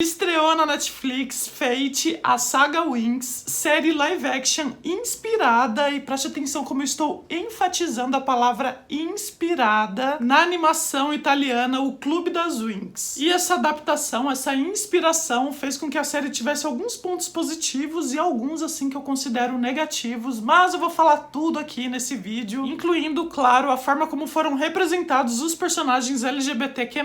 Estreou na Netflix Fate, a saga Winx, série live action inspirada, e preste atenção como eu estou enfatizando a palavra inspirada, na animação italiana O Clube das Winx. E essa adaptação, essa inspiração fez com que a série tivesse alguns pontos positivos e alguns assim que eu considero negativos, mas eu vou falar tudo aqui nesse vídeo, incluindo, claro, a forma como foram representados os personagens LGBTQ+.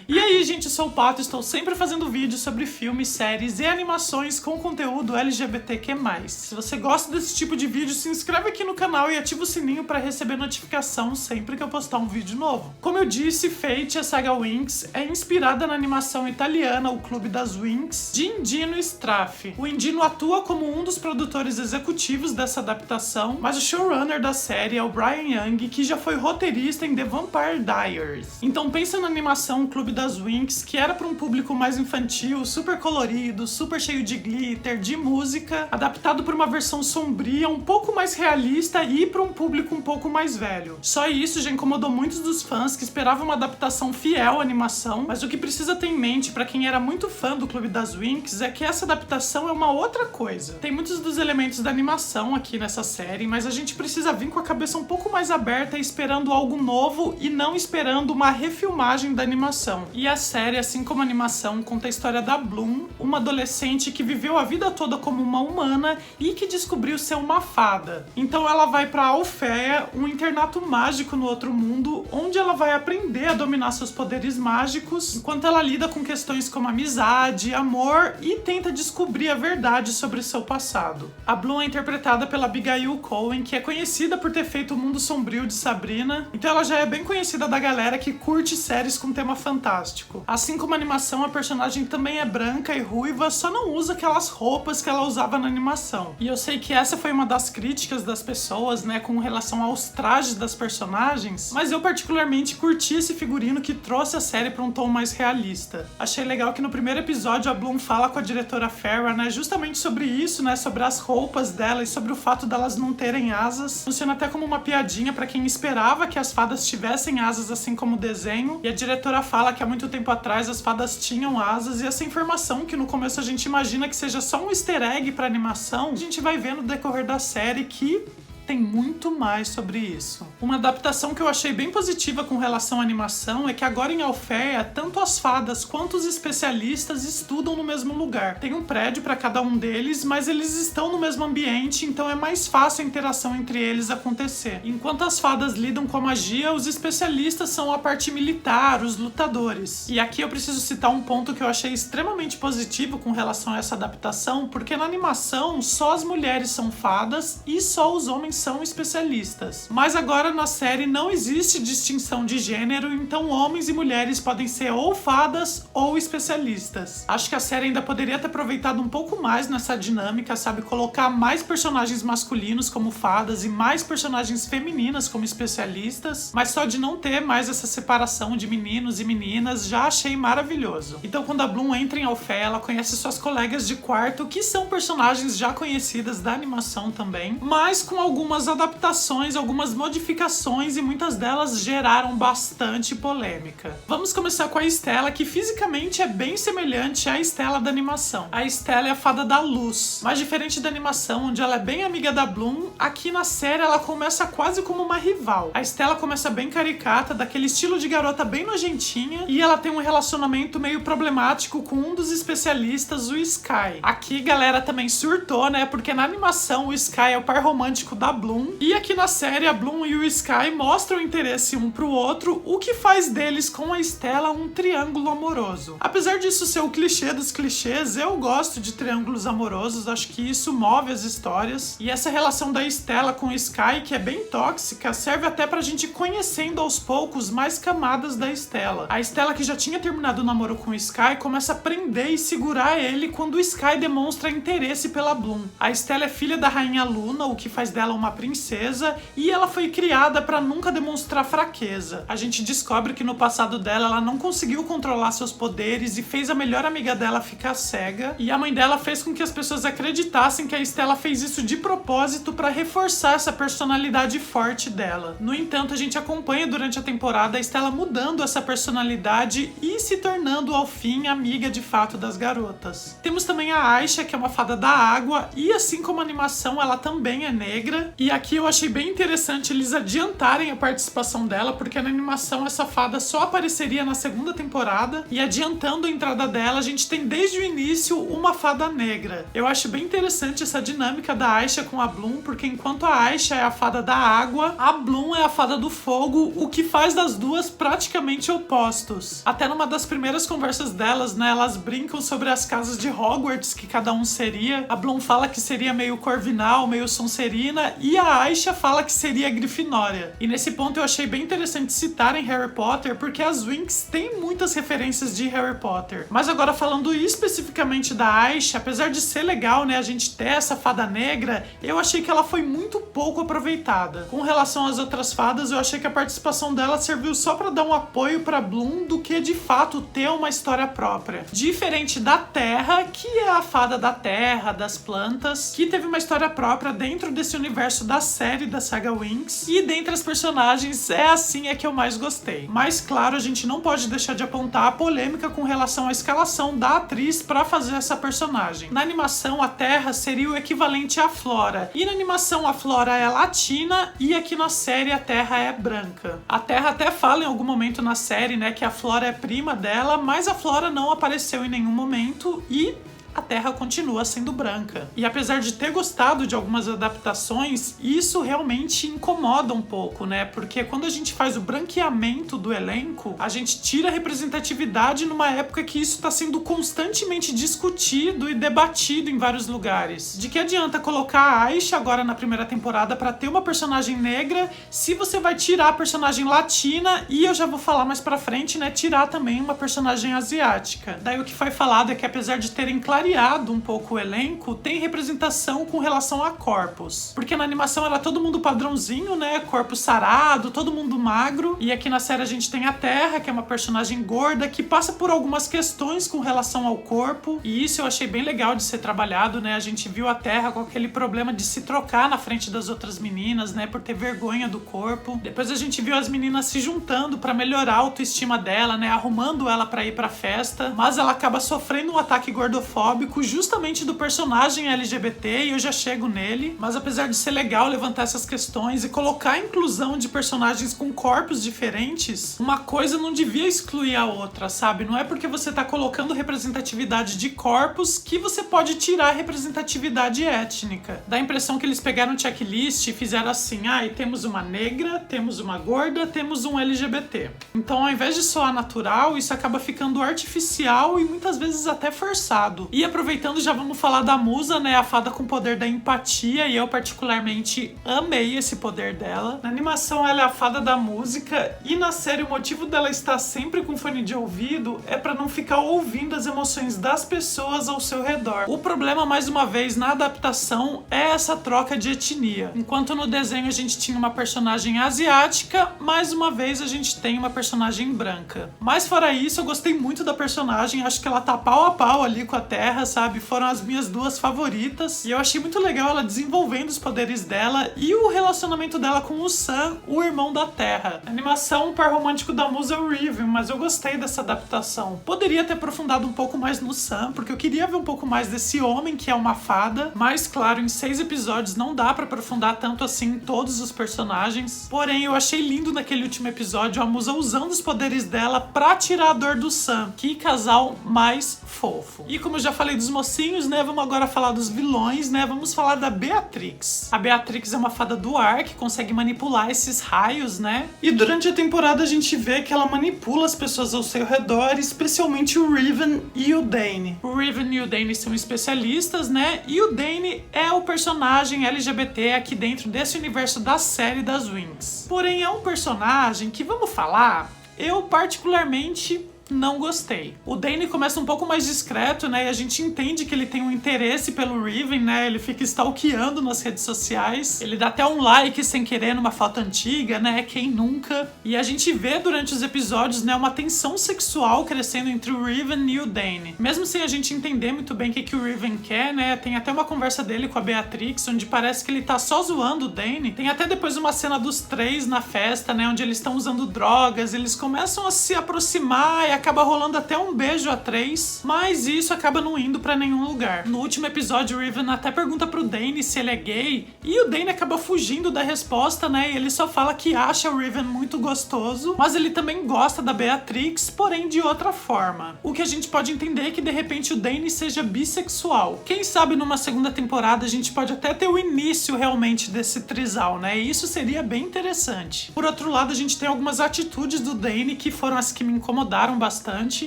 E aí, gente, eu sou o Pato, estou sempre fazendo vídeos sobre filmes, séries e animações com conteúdo LGBTQ+. Se você gosta desse tipo de vídeo, se inscreve aqui no canal e ativa o sininho para receber notificação sempre que eu postar um vídeo novo. Como eu disse, Fate, a saga Winx, é inspirada na animação italiana O Clube das Winx, de Indino Straff. O Indino atua como um dos produtores executivos dessa adaptação, mas o showrunner da série é o Brian Young, que já foi roteirista em The Vampire Diaries. Então pensa na animação O Clube das Winx, que era para um público mais infantil, super colorido, super cheio de glitter, de música, adaptado para uma versão sombria, um pouco mais realista e para um público um pouco mais velho. Só isso já incomodou muitos dos fãs que esperavam uma adaptação fiel à animação, mas o que precisa ter em mente para quem era muito fã do Clube das Winx é que essa adaptação é uma outra coisa. Tem muitos dos elementos da animação aqui nessa série, mas a gente precisa vir com a cabeça um pouco mais aberta, esperando algo novo e não esperando uma refilmagem da animação. E a série, assim como a animação, conta a história da Bloom, uma adolescente que viveu a vida toda como uma humana e que descobriu ser uma fada. Então ela vai pra Alfeia, um internato mágico no outro mundo, onde ela vai aprender a dominar seus poderes mágicos, enquanto ela lida com questões como amizade, amor e tenta descobrir a verdade sobre seu passado. A Bloom é interpretada pela Abigail Cohen, que é conhecida por ter feito O Mundo Sombrio de Sabrina, então ela já é bem conhecida da galera que curte séries com tema fantástico. Assim como a animação, a personagem também é branca e ruiva, só não usa aquelas roupas que ela usava na animação. E eu sei que essa foi uma das críticas das pessoas, né, com relação aos trajes das personagens, mas eu particularmente curti esse figurino que trouxe a série para um tom mais realista. Achei legal que no primeiro episódio a Bloom fala com a diretora Farrah, né, justamente sobre isso, né, sobre as roupas dela e sobre o fato delas não terem asas. Funciona até como uma piadinha para quem esperava que as fadas tivessem asas, assim como o desenho, e a diretora fala que há muito tempo atrás as fadas tinham asas, e essa informação que no começo a gente imagina que seja só um easter egg pra animação, a gente vai ver no decorrer da série que tem muito mais sobre isso. Uma adaptação que eu achei bem positiva com relação à animação é que agora em Alfeia, tanto as fadas quanto os especialistas estudam no mesmo lugar. Tem um prédio para cada um deles, mas eles estão no mesmo ambiente, então é mais fácil a interação entre eles acontecer. Enquanto as fadas lidam com a magia, os especialistas são a parte militar, os lutadores. E aqui eu preciso citar um ponto que eu achei extremamente positivo com relação a essa adaptação, porque na animação só as mulheres são fadas e só os homens são especialistas. Mas agora na série não existe distinção de gênero, então homens e mulheres podem ser ou fadas ou especialistas. Acho que a série ainda poderia ter aproveitado um pouco mais nessa dinâmica, sabe? Colocar mais personagens masculinos como fadas e mais personagens femininas como especialistas, mas só de não ter mais essa separação de meninos e meninas já achei maravilhoso. Então quando a Bloom entra em Alfeia, ela conhece suas colegas de quarto, que são personagens já conhecidas da animação também, mas com algumas adaptações, algumas modificações, e muitas delas geraram bastante polêmica. Vamos começar com a Stella, que fisicamente é bem semelhante à Stella da animação. A Stella é a fada da luz, mas diferente da animação, onde ela é bem amiga da Bloom, aqui na série ela começa quase como uma rival. A Stella começa bem caricata, daquele estilo de garota bem nojentinha, e ela tem um relacionamento meio problemático com um dos especialistas, o Sky. Aqui, galera, também surtou, né, porque na animação o Sky é o par romântico da Bloom, e aqui na série a Bloom e o Sky mostram interesse um pro outro, o que faz deles com a Stella um triângulo amoroso. Apesar disso ser o clichê dos clichês, eu gosto de triângulos amorosos, acho que isso move as histórias, e essa relação da Stella com o Sky, que é bem tóxica, serve até pra gente ir conhecendo aos poucos mais camadas da Stella. A Stella, que já tinha terminado o namoro com o Sky, começa a prender e segurar ele quando o Sky demonstra interesse pela Bloom. A Stella é filha da rainha Luna, o que faz dela uma princesa e ela foi criada para nunca demonstrar fraqueza. A gente descobre que no passado dela ela não conseguiu controlar seus poderes e fez a melhor amiga dela ficar cega, e a mãe dela fez com que as pessoas acreditassem que a Stella fez isso de propósito para reforçar essa personalidade forte dela. No entanto, a gente acompanha durante a temporada a Stella mudando essa personalidade e se tornando ao fim amiga de fato das garotas. Temos também a Aisha, que é uma fada da água, e assim como a animação, ela também é negra, e aqui eu achei bem interessante eles adiantarem a participação dela, porque na animação essa fada só apareceria na segunda temporada, e adiantando a entrada dela, a gente tem desde o início uma fada negra. Eu acho bem interessante essa dinâmica da Aisha com a Bloom, porque enquanto a Aisha é a fada da água, a Bloom é a fada do fogo, o que faz das duas praticamente opostos. Até numa das primeiras conversas delas, né, elas brincam sobre as casas de Hogwarts que cada um seria. A Bloom fala que seria meio Corvinal, meio Sonserina, e a Aisha fala que seria Grifinória. E nesse ponto eu achei bem interessante citarem Harry Potter, porque as Winx têm muitas referências de Harry Potter. Mas agora falando especificamente da Aisha, apesar de ser legal, né, a gente ter essa fada negra, eu achei que ela foi muito pouco aproveitada. Com relação às outras fadas, eu achei que a participação dela serviu só pra dar um apoio pra Bloom do que de fato ter uma história própria. Diferente da Terra, que é a fada da terra, das plantas, que teve uma história própria dentro desse universo da série da saga Winx, e dentre as personagens é assim que eu mais gostei. Mas claro, a gente não pode deixar de apontar a polêmica com relação à escalação da atriz pra fazer essa personagem. Na animação, a Terra seria o equivalente à Flora, e na animação a Flora é latina e aqui na série a Terra é branca. A Terra até fala em algum momento na série, né, que a Flora é prima dela, mas a Flora não apareceu em nenhum momento e a Terra continua sendo branca. E apesar de ter gostado de algumas adaptações, isso realmente incomoda um pouco, né? Porque quando a gente faz o branqueamento do elenco, a gente tira a representatividade numa época que isso está sendo constantemente discutido e debatido em vários lugares. De que adianta colocar a Aisha agora na primeira temporada para ter uma personagem negra, se você vai tirar a personagem latina e, eu já vou falar mais pra frente, né, tirar também uma personagem asiática. Daí o que foi falado é que apesar de terem clareado um pouco o elenco, tem representação com relação a corpos. Porque na animação era todo mundo padrãozinho, né? Corpo sarado, todo mundo magro. E aqui na série a gente tem a Terra, que é uma personagem gorda, que passa por algumas questões com relação ao corpo. E isso eu achei bem legal de ser trabalhado, né? A gente viu a Terra com aquele problema de se trocar na frente das outras meninas, né? Por ter vergonha do corpo. Depois a gente viu as meninas se juntando pra melhorar a autoestima dela, né? Arrumando ela pra ir pra festa. Mas ela acaba sofrendo um ataque gordofóbico justamente do personagem LGBT, e eu já chego nele. Mas apesar de ser legal levantar essas questões e colocar a inclusão de personagens com corpos diferentes, uma coisa não devia excluir a outra, sabe? Não é porque você tá colocando representatividade de corpos que você pode tirar a representatividade étnica. Dá a impressão que eles pegaram um checklist e fizeram assim: e temos uma negra, temos uma gorda, temos um LGBT. Então, ao invés de soar natural, isso acaba ficando artificial e muitas vezes até forçado. E aproveitando, já vamos falar da Musa, né? A fada com o poder da empatia, e eu particularmente amei esse poder dela. Na animação ela é a fada da música, e na série o motivo dela estar sempre com fone de ouvido é pra não ficar ouvindo as emoções das pessoas ao seu redor. O problema, mais uma vez, na adaptação é essa troca de etnia. Enquanto no desenho a gente tinha uma personagem asiática, mais uma vez a gente tem uma personagem branca. Mas fora isso, eu gostei muito da personagem, acho que ela tá pau a pau ali com a Terra, sabe? Foram as minhas duas favoritas. E eu achei muito legal ela desenvolvendo os poderes dela e o relacionamento dela com o Sam, o irmão da Terra. A animação, o par romântico da Musa é o Riven, mas eu gostei dessa adaptação. Poderia ter aprofundado um pouco mais no Sam, porque eu queria ver um pouco mais desse homem que é uma fada. Mas, claro, em 6 episódios não dá pra aprofundar tanto assim em todos os personagens. Porém, eu achei lindo naquele último episódio a Musa usando os poderes dela pra tirar a dor do Sam. Que casal mais fofo. E como eu já falei dos mocinhos, né, vamos agora falar dos vilões, né, vamos falar da Beatrix. A Beatrix é uma fada do ar que consegue manipular esses raios, né, e durante a temporada a gente vê que ela manipula as pessoas ao seu redor, especialmente o Riven e o Dane. O Riven e o Dane são especialistas, né, e o Dane é o personagem LGBT aqui dentro desse universo da série das Winx. Porém, é um personagem que, vamos falar, eu particularmente não gostei. O Danny começa um pouco mais discreto, né, e a gente entende que ele tem um interesse pelo Riven, né, ele fica stalkeando nas redes sociais, ele dá até um like sem querer numa foto antiga, né, quem nunca? E a gente vê durante os episódios, né, uma tensão sexual crescendo entre o Riven e o Danny. Mesmo sem a gente entender muito bem o que o Riven quer, né, tem até uma conversa dele com a Beatrix, onde parece que ele tá só zoando o Danny. Tem até depois uma cena dos três na festa, né, onde eles estão usando drogas, eles começam a se aproximar e acaba rolando até um beijo a três, mas isso acaba não indo pra nenhum lugar. No último episódio, o Riven até pergunta pro Danny se ele é gay, e o Danny acaba fugindo da resposta, né, e ele só fala que acha o Riven muito gostoso, mas ele também gosta da Beatrix, porém de outra forma. O que a gente pode entender é que de repente o Danny seja bissexual. Quem sabe numa segunda temporada a gente pode até ter o início realmente desse trisal, né, e isso seria bem interessante. Por outro lado, a gente tem algumas atitudes do Danny que foram as que me incomodaram bastante,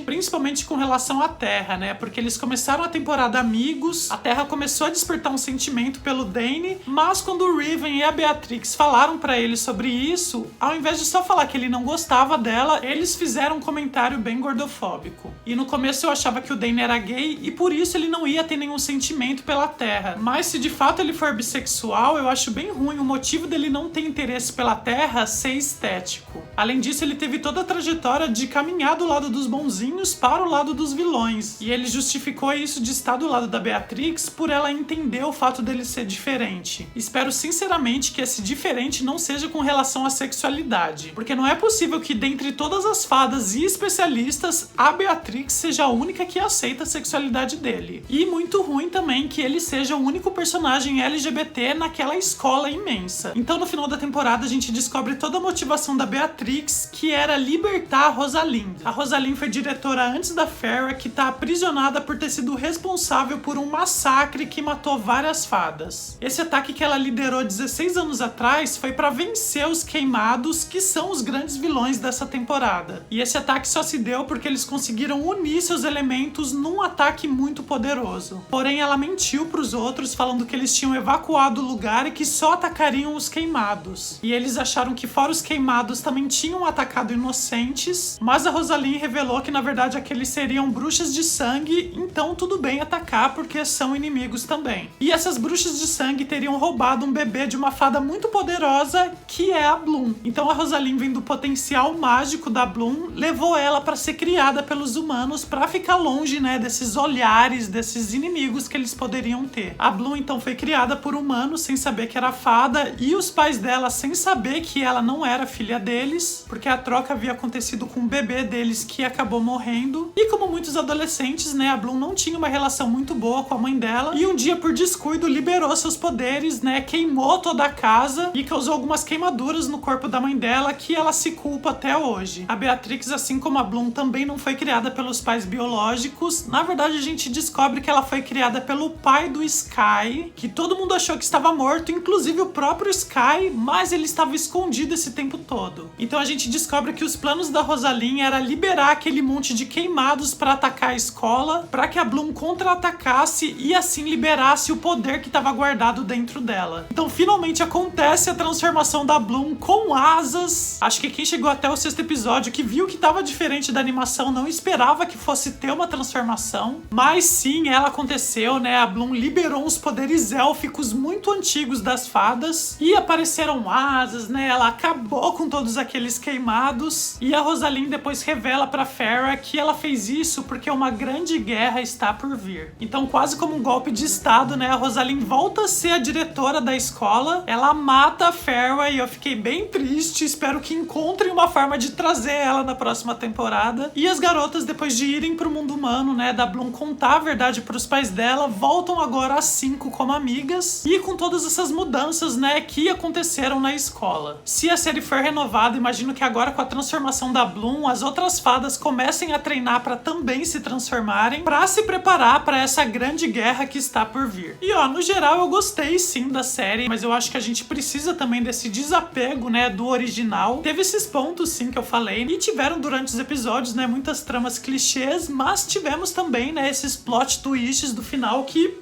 principalmente com relação à Terra, né, porque eles começaram a temporada amigos, a Terra começou a despertar um sentimento pelo Danny, mas quando o Riven e a Beatrix falaram pra ele sobre isso, ao invés de só falar que ele não gostava dela, eles fizeram um comentário bem gordofóbico. E no começo eu achava que o Danny era gay e por isso ele não ia ter nenhum sentimento pela Terra, mas se de fato ele for bissexual, eu acho bem ruim o motivo dele não ter interesse pela Terra ser estético. Além disso, ele teve toda a trajetória de caminhar do lado dos bonzinhos para o lado dos vilões, e ele justificou isso de estar do lado da Beatrix por ela entender o fato dele ser diferente. Espero sinceramente que esse diferente não seja com relação à sexualidade, porque não é possível que dentre todas as fadas e especialistas, a Beatrix seja a única que aceita a sexualidade dele. E muito ruim também que ele seja o único personagem LGBT naquela escola imensa. Então no final da temporada a gente descobre toda a motivação da Beatrix, que era libertar a Rosalind. A Rosalind foi diretora antes da Farrah, que tá aprisionada por ter sido responsável por um massacre que matou várias fadas. Esse ataque que ela liderou 16 anos atrás foi para vencer os Queimados, que são os grandes vilões dessa temporada. E esse ataque só se deu porque eles conseguiram unir seus elementos num ataque muito poderoso. Porém, ela mentiu pros outros, falando que eles tinham evacuado o lugar e que só atacariam os Queimados. E eles acharam que fora os Queimados também tinham atacado inocentes, mas a Rosalind revelou que na verdade aqueles seriam bruxas de sangue, então tudo bem atacar porque são inimigos também. E essas bruxas de sangue teriam roubado um bebê de uma fada muito poderosa, que é a Bloom. Então a Rosalind, vendo o potencial mágico da Bloom, levou ela para ser criada pelos humanos para ficar longe, né, desses olhares, desses inimigos que eles poderiam ter. A Bloom então foi criada por humanos sem saber que era fada, e os pais dela sem saber que ela não era filha deles, porque a troca havia acontecido com o bebê deles que acabou morrendo. E como muitos adolescentes, né, a Bloom não tinha uma relação muito boa com a mãe dela, e um dia por descuido liberou seus poderes, né, queimou toda a casa e causou algumas queimaduras no corpo da mãe dela que ela se culpa até hoje. A Beatrix, assim como a Bloom, também não foi criada pelos pais biológicos. Na verdade, a gente descobre que ela foi criada pelo pai do Sky, que todo mundo achou que estava morto, inclusive o próprio Sky, mas ele estava escondido esse tempo todo. Então a gente descobre que os planos da Rosalind era liberar aquele monte de queimados para atacar a escola, para que a Bloom contra-atacasse e assim liberasse o poder que estava guardado dentro dela. Então finalmente acontece a transformação da Bloom com asas. Acho que quem chegou até o 6º episódio, que viu que estava diferente da animação, não esperava que fosse ter uma transformação, mas sim, ela aconteceu, né? A Bloom liberou uns poderes élficos muito antigos das fadas e apareceram asas, né? Ela acabou com todos aqueles queimados, e a Rosalind depois revela pra Farrah que ela fez isso porque uma grande guerra está por vir. Então, quase como um golpe de estado, né? A Rosalind volta a ser a diretora da escola, ela mata a Farrah e eu fiquei bem triste, espero que encontrem uma forma de trazer ela na próxima temporada. E as garotas, depois de irem pro mundo humano, né, da Bloom contar a verdade pros pais dela, voltam agora às 5 como amigas e com todas essas mudanças, né, que aconteceram na escola. Se a série for renovada, imagino que agora com a transformação da Bloom, as outras fadas comecem a treinar para também se transformarem, para se preparar para essa grande guerra que está por vir. E ó, no geral eu gostei sim da série, mas eu acho que a gente precisa também desse desapego, né, do original. Teve esses pontos sim que eu falei, e tiveram durante os episódios, né, muitas tramas clichês, mas tivemos também, né, esses plot twists do final que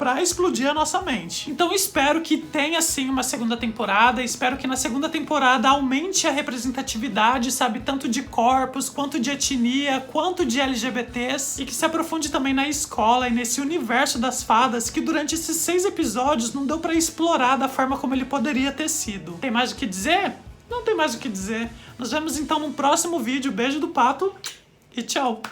pra explodir a nossa mente. Então espero que tenha sim uma segunda temporada, espero que na segunda temporada aumente a representatividade, sabe, tanto de corpos, quanto de etnia, quanto de LGBTs, e que se aprofunde também na escola e nesse universo das fadas que durante esses 6 episódios não deu pra explorar da forma como ele poderia ter sido. Tem mais o que dizer? Não tem mais o que dizer. Nos vemos então no próximo vídeo. Beijo do Pato e tchau!